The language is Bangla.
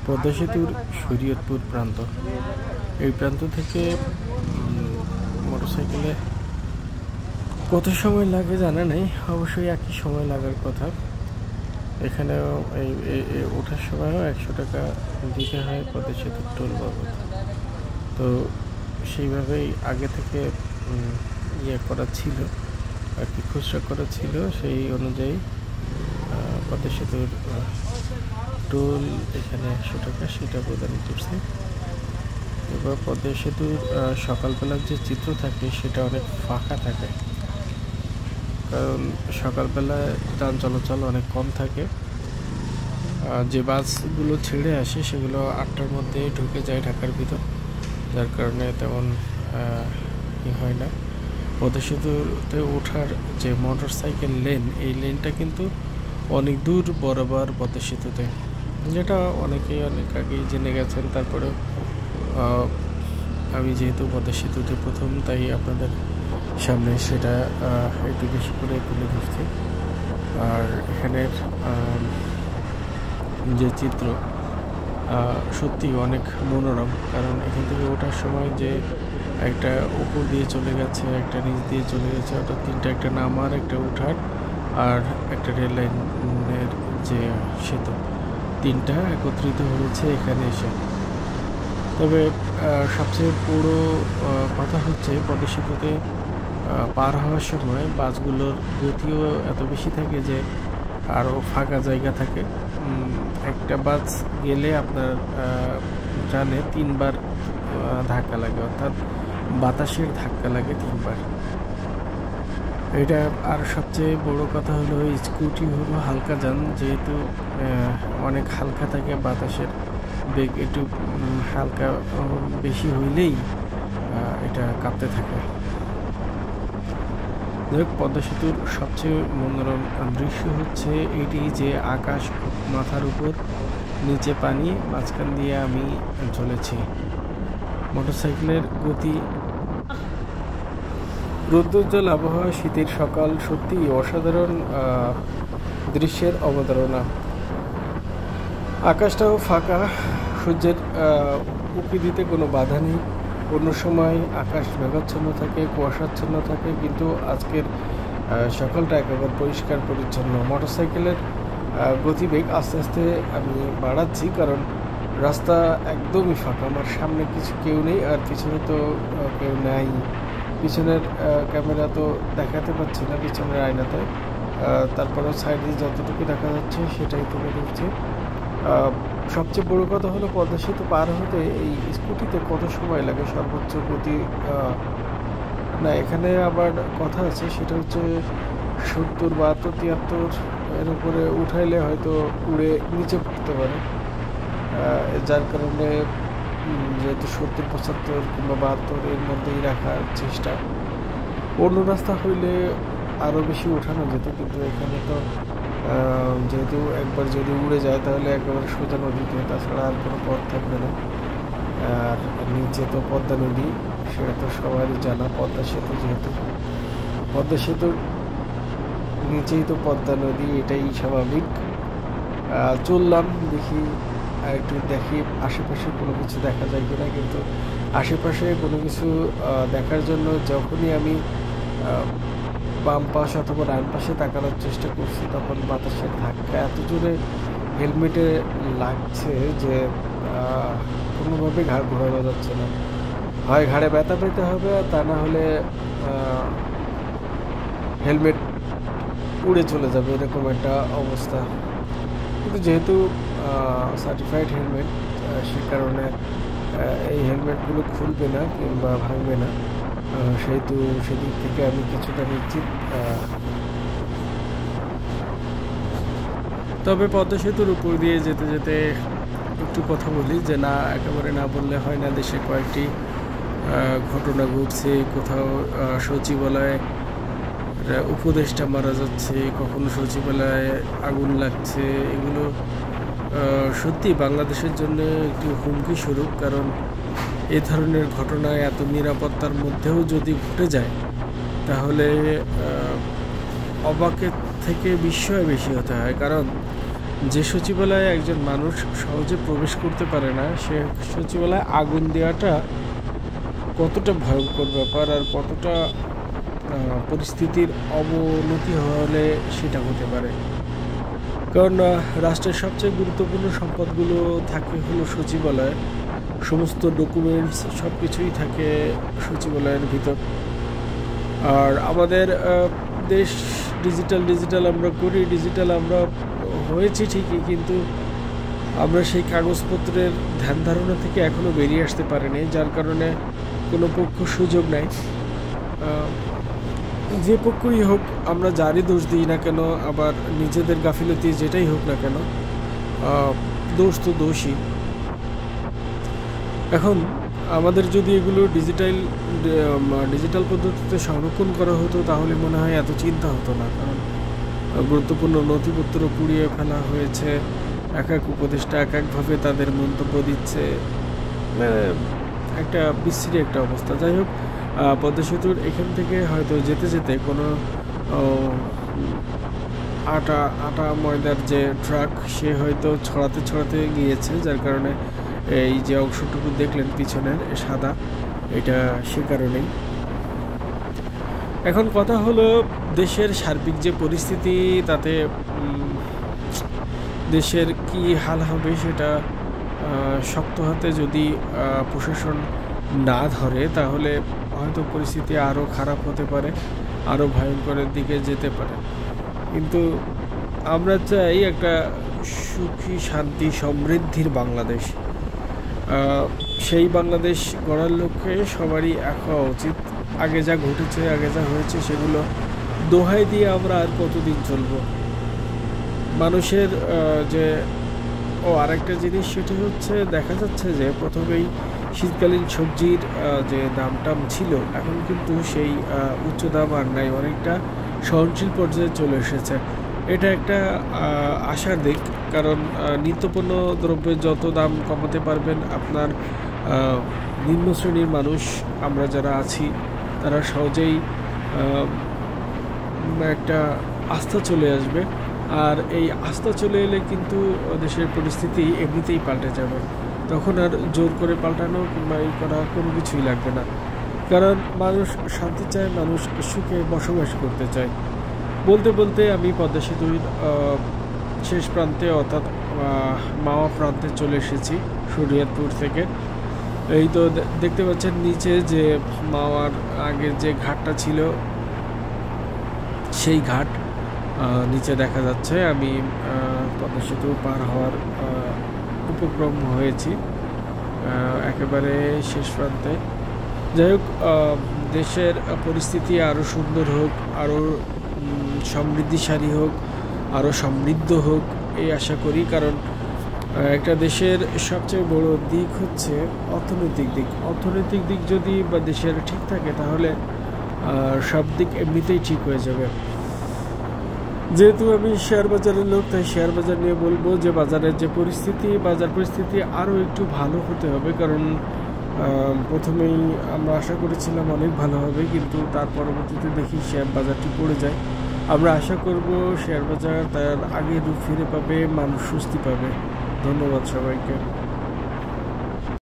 পদ্মা সেতুর শরীয়তপুর প্রান্ত। এই প্রান্ত থেকে মোটরসাইকেলে কত সময় লাগে জানা নেই, অবশ্যই একই সময় লাগার কথা। এখানেও এই ওঠার সময়ও 100 টাকা দিতে হয় পদ্মা সেতুর টোল বাবদ। তো সেইভাবেই আগে থেকে করা ছিল আর কি, খুচরা করা ছিল। সেই অনুযায়ী পদ্মা সেতুর টোল এখানে 100 টাকা, সেটা প্রদান করছে। এবার পদ্মা সেতুর সকালবেলার যে চিত্র থাকে সেটা অনেক ফাঁকা থাকে, কারণ সকালবেলায় যান চলাচল অনেক কম থাকে। যে বাসগুলো ছেড়ে আসে সেগুলো 8টার মধ্যে ঢুকে যায় ঢাকার ভিতর, যার কারণে তেমন হয় না। পদ্মা সেতুতে ওঠার যে মোটর সাইকেল লেন, এই লেনটা কিন্তু অনেক দূর বরাবর পদ্মা সেতুতে, যেটা অনেকেই অনেক আগেই জেনে গেছেন। তারপরেও আমি যেহেতু পদ্মা সেতুতে প্রথম, তাই আপনাদের সামনে সেটা একটু বেশি করে তুলে ধরছি। আর এখানের যে চিত্র সত্যি অনেক মনোরম, কারণ এখান থেকে ওঠার সময় যে একটা উপর দিয়ে চলে গেছে, একটা নিচ দিয়ে চলে গেছে, অর্থাৎ তিনটা, একটা নামার, একটা ওঠার আর একটা রেল লাইনের যে সেতু, তিনটা একত্রিত হয়েছে এখানে এসে। তবে সবচেয়ে বড় কথা হচ্ছে পদ্মা সেতুতে পার হওয়ার সময় বাসগুলোর গতিও এত বেশি থাকে যে আরও ফাঁকা জায়গা থাকে। একটা বাস গেলে আপনার জানে 3বার ধাক্কা লাগে, অর্থাৎ বাতাসের ধাক্কা লাগে 3বার। এটা আর সবচেয়ে বড় কথা হলো স্কুটি হলো হালকা যান, যেহেতু অনেক হালকা থাকে, বাতাসের বেগ একটু হালকা বেশি হইলেই এটা কাঁপতে থাকে। পদ্মা সেতুর সবচেয়ে মনোরম দৃশ্য হচ্ছে এটি যে আকাশ মাথার উপর, নিচে পানি, মাঝখান দিয়ে আমি চলেছি। মোটরসাইকেলের গতি, রৌদ্রোজ্জ্বল আবহাওয়া, শীতের সকাল, সত্যি অসাধারণ দৃশ্যের অবতারণা। আকাশটাও ফাঁকা, সূর্যের উঁকি দিতে কোনো বাধা নেই। অন্য সময় আকাশ মেঘাচ্ছন্ন থাকে, কুয়াশাচ্ছন্ন থাকে, কিন্তু আজকের সকালটা একেবারে পরিষ্কার পরিচ্ছন্ন। মোটরসাইকেলের গতিবেগ আস্তে আস্তে আমি বাড়াচ্ছি, কারণ রাস্তা একদমই ফাঁকা। আমার সামনে কেউ নেই, আর পিছনে তো কেউ নাই। পিছনের ক্যামেরা তো দেখাতে পাচ্ছি না, পিছনের আয়নাতে। তারপরেও সাইডে যতটুকু দেখা যাচ্ছে সেটাই তুলে ধরছে। সবচেয়ে বড় কথা হলো পদ্মা সেতু পার হতে এই স্কুটিতে কত সময় লাগে, সর্বোচ্চ গতি না। এখানে আবার কথা আছে, সেটা হচ্ছে 70, 72, 73 এর উপরে উঠাইলে হয়তো উড়ে নিচে পড়তে পারে। যার কারণে যেহেতু 70, 75 কিংবা 72 এর মধ্যেই রাখার চেষ্টা। অন্য রাস্তা হইলে আরও বেশি উঠানো যেত, কিন্তু এখানে তো যেহেতু একবার যদি উড়ে যায় তাহলে একেবারে সোজা নদীতে, তাছাড়া আর কোনো পথ থাকবে না। আর নিচে তো পদ্মা নদী, সেটা তো সবারই জানা। পদ্মা সেতু যেহেতু, পদ্মা সেতুর নিচেই তো পদ্মা নদী, এটাই স্বাভাবিক। চললাম, দেখি আশেপাশে কোনো কিছু দেখা যায় কিনা। কিন্তু আশেপাশে কোনো কিছু দেখার জন্য যখনই আমি বাম পাশ অথবা ডান পাশে তাকানোর চেষ্টা করছি, তখন বাতাসের ধাক্কা এত জোরে হেলমেটে লাগছে যে কোনোভাবেই ঘাড় ঘোরানো যাচ্ছে না। হয় ঘাড়ে ব্যথা পেতে হবে, আর তা না হলে হেলমেট উড়ে চলে যাবে, এরকম একটা অবস্থা। কিন্তু যেহেতু সার্টিফাইড হেলমেট, সে কারণে এই হেলমেটগুলো খুলবে না কিংবা ভাঙবে না, সেহেতু সেদিক থেকে আমি কিছুটা নিশ্চিত। তবে পদ্মা সেতুর উপর দিয়ে যেতে যেতে একটু কথা বলি, যে না একেবারে না বললে হয় না। দেশে কয়েকটি ঘটনা ঘটছে, কোথাও সচিবালয়ে উপদেষ্টা মারা যাচ্ছে, কখনো সচিবালয়ে আগুন লাগছে। এগুলো সত্যি বাংলাদেশের জন্য একটি হুমকি স্বরূপ, কারণ এ ধরনের ঘটনা এত নিরাপত্তার মধ্যেও যদি ঘটে যায়, তাহলে অবাকের থেকে বিস্ময় বেশি হতে হয়। কারণ যে সচিবালয়ে একজন মানুষ সহজে প্রবেশ করতে পারে না, সে সচিবালয়ে আগুন দেওয়াটা কতটা ভয়ঙ্কর ব্যাপার, আর কতটা পরিস্থিতির অবনতি হলে সেটা হতে পারে। কারণ রাষ্ট্রের সবচেয়ে গুরুত্বপূর্ণ সম্পদগুলো থাকে হলো সচিবালয়ে, সমস্ত ডকুমেন্টস সব কিছুই থাকে সচিবালয়ের ভিতর। আর আমাদের দেশ ডিজিটাল আমরা করি, ডিজিটাল আমরা হয়েছি ঠিকই, কিন্তু আমরা সেই কাগজপত্রের ধ্যান ধারণা থেকে এখনও বেরিয়ে আসতে পারিনি, যার কারণে কোনো পক্ষ সুযোগ নেয়। যে পক্ষই হোক, আমরা যারই দোষ দিই না কেন, আবার নিজেদের গাফিলতি যেটাই হোক না কেন, দোষ তো দোষই। এখন আমাদের যদি এগুলো ডিজিটাল পদ্ধতিতে সংরক্ষণ করা হতো, তাহলে মনে হয় এত চিন্তা হতো না। কারণ গুরুত্বপূর্ণ নথিপত্র পুড়িয়ে ফেলা হয়েছে, এক এক উপদেষ্টা এক একভাবে তাদের মন্তব্য দিচ্ছে, একটা বিশ্রী একটা অবস্থা। যাই হোক, পদ্মা সেতুর এখান থেকে হয়তো যেতে যেতে কোনো আটা ময়দার যে ট্রাক, সে হয়তো ছড়াতে গিয়েছে, যার কারণে এই যে অংশটুকু দেখলেন পিছনের সাদা, এটা সে কারণেই। এখন কথা হলো, দেশের সার্বিক যে পরিস্থিতি, তাতে দেশের কি হাল হবে সেটা শক্ত হাতে যদি প্রশাসন না ধরে, তাহলে হয়তো পরিস্থিতি আরও খারাপ হতে পারে, আরও ভয়ঙ্করের দিকে যেতে পারে। কিন্তু আমরা চাই একটা সুখী, শান্তি, সমৃদ্ধির বাংলাদেশ। সেই বাংলাদেশ গড়ার লক্ষ্যে সবারই এক হওয়া উচিত। আগে যা ঘটেছে, আগে যা হয়েছে, সেগুলো দোহাই দিয়ে আমরা আর কতদিন চলব? মানুষের আরেকটা জিনিস, সেটি হচ্ছে, দেখা যাচ্ছে যে প্রথমেই শীতকালীন সবজির যে দাম ছিল, এখন কিন্তু সেই উচ্চ দাম আর নাই, অনেকটা সহনশীল পর্যায়ে চলে এসেছে। এটা একটা আশার দিক, কারণ নিত্যপণ্য দ্রব্যের যত দাম কমাতে পারবেন, আপনার নিম্ন শ্রেণীর মানুষ আমরা যারা আছি, তারা সহজেই একটা আস্থা চলে আসবে। আর এই আস্থা চলে এলে কিন্তু দেশের পরিস্থিতি এমনিতেই পাল্টে যাবে। তখন আর জোর করে পাল্টানো কিংবা এই করা কোনো কিছুই লাগবে না, কারণ মানুষ শান্তি চায়, মানুষ সুখে বসবাস করতে চায়। বলতে বলতে আমি পদ্মা সেতুর শেষ প্রান্তে, অর্থাৎ মাওয়া প্রান্তে চলে এসেছি শরীয়তপুর থেকে। এই তো দেখতে পাচ্ছেন নিচে যে মাওয়ার আগের যে ঘাটটা ছিল, সেই ঘাট নিচে দেখা যাচ্ছে। আমি পদ্মা সেতু পার হওয়ার উপক্রম হয়েছি, একেবারে শেষ প্রান্তে। যাই হোক, দেশের পরিস্থিতি আরও সুন্দর হোক, আরও সমৃদ্ধিশালী হোক, আরও সমৃদ্ধ হোক, এই আশা করি। কারণ একটা দেশের সবচেয়ে বড় দিক হচ্ছে অর্থনৈতিক দিক যদি বা দেশের ঠিক থাকে, তাহলে সব দিক এমনিতেই ঠিক হয়ে যাবে। যেহেতু আমি শেয়ার বাজারের লোক, তাই শেয়ার বাজার নিয়ে বলবো যে বাজার পরিস্থিতি আরও একটু ভালো হতে হবে। কারণ প্রথমেই আমরা আশা করেছিলাম অনেক ভালো হবে, কিন্তু তার পরবর্তীতে দেখি শেয়ার বাজারটি পড়ে যায়। আমরা আশা করব শেয়ার বাজার তার আগের রূপ ফিরে পাবে, মানুষ স্বস্তি পাবে। ধন্যবাদ সবাইকে।